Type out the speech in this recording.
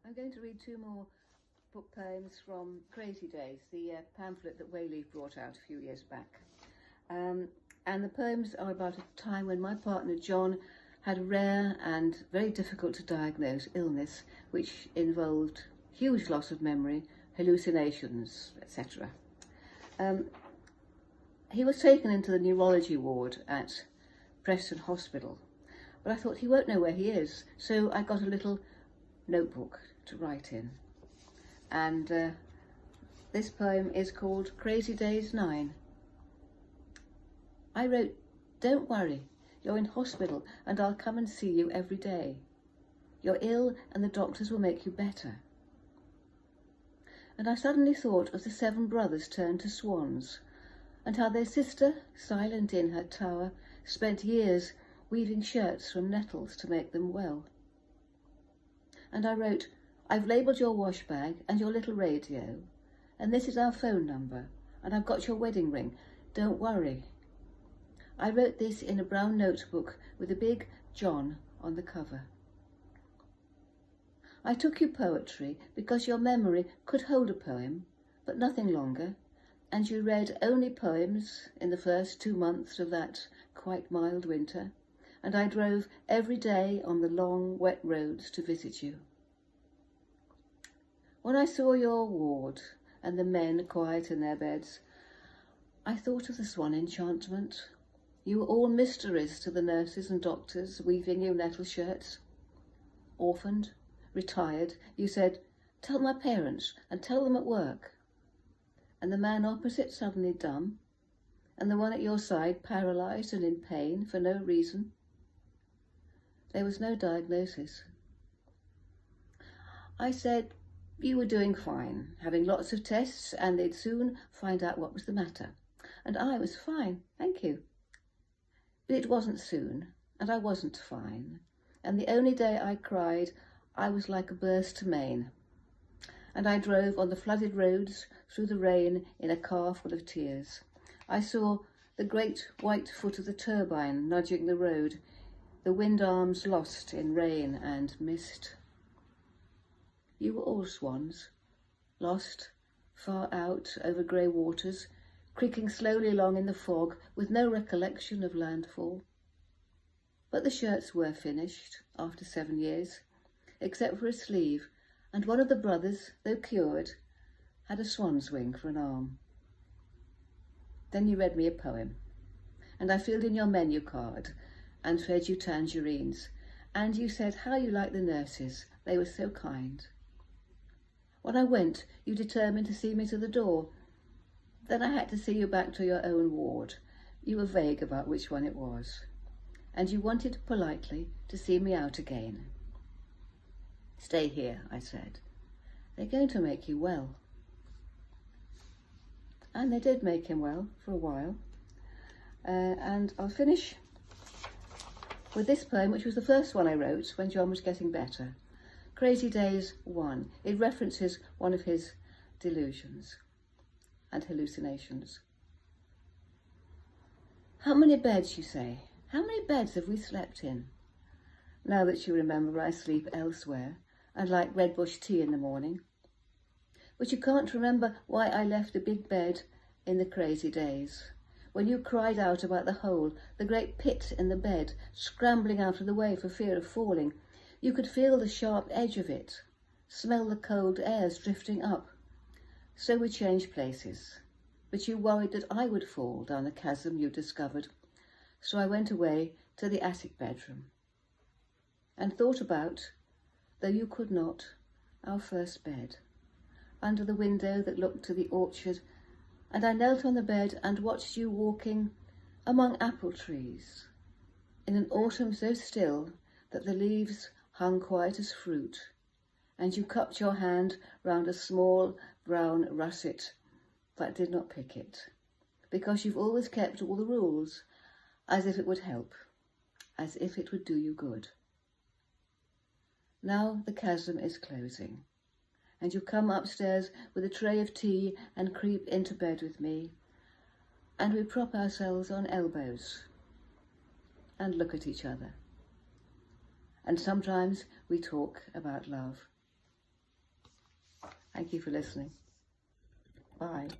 I'm going to read two more book poems from Crazy Days, the pamphlet that Wayleaf brought out a few years back. And the poems are about a time when my partner John had a rare and very difficult to diagnose illness, which involved huge loss of memory, hallucinations, etc. He was taken into the neurology ward at Preston Hospital, but I thought he won't know where he is, so I got a little notebook to write in. And this poem is called Crazy Days 9. I wrote, "Don't worry, you're in hospital and I'll come and see you every day. You're ill and the doctors will make you better." And I suddenly thought of the 7 brothers turned to swans, and how their sister, silent in her tower, spent years weaving shirts from nettles to make them well. And I wrote, "I've labelled your wash bag and your little radio, and this is our phone number, and I've got your wedding ring. Don't worry." I wrote this in a brown notebook with a big John on the cover. I took you poetry because your memory could hold a poem, but nothing longer, and you read only poems in the first 2 months of that quite mild winter, and I drove every day on the long, wet roads to visit you. When I saw your ward and the men quiet in their beds, I thought of the swan enchantment. You were all mysteries to the nurses and doctors weaving you nettle shirts. Orphaned, retired, you said, "Tell my parents and tell them at work." And the man opposite suddenly dumb, and the one at your side paralysed and in pain for no reason. There was no diagnosis. I said you were doing fine, having lots of tests, and they'd soon find out what was the matter. And I was fine, thank you. But it wasn't soon, and I wasn't fine. And the only day I cried, I was like a burst main. And I drove on the flooded roads through the rain in a car full of tears. I saw the great white foot of the turbine nudging the road, the wind arms lost in rain and mist. You were all swans, lost, far out over grey waters, creaking slowly along in the fog with no recollection of landfall. But the shirts were finished after 7 years, except for a sleeve, and one of the brothers, though cured, had a swan's wing for an arm. Then you read me a poem, and I filled in your menu card and fed you tangerines, and you said how you liked the nurses, they were so kind. When I went, you determined to see me to the door. Then I had to see you back to your own ward. You were vague about which one it was, and you wanted politely to see me out again. "Stay here," I said. "They're going to make you well." And they did make him well for a while. And I'll finish with this poem, which was the first one I wrote when John was getting better. Crazy Days 1. It references one of his delusions and hallucinations. How many beds, you say? How many beds have we slept in? Now that you remember, I sleep elsewhere and like red bush tea in the morning. But you can't remember why I left a big bed in the crazy days, when you cried out about the hole, the great pit in the bed, scrambling out of the way for fear of falling. You could feel the sharp edge of it, smell the cold airs drifting up. So we changed places, but you worried that I would fall down the chasm you discovered. So I went away to the attic bedroom and thought about, though you could not, our first bed, under the window that looked to the orchard, and I knelt on the bed and watched you walking among apple trees in an autumn so still that the leaves hung quiet as fruit, and you cupped your hand round a small brown russet, but did not pick it, because you've always kept all the rules, as if it would help, as if it would do you good. Now the chasm is closing, and you come upstairs with a tray of tea and creep into bed with me, and we prop ourselves on elbows and look at each other. And sometimes we talk about love. Thank you for listening. Bye.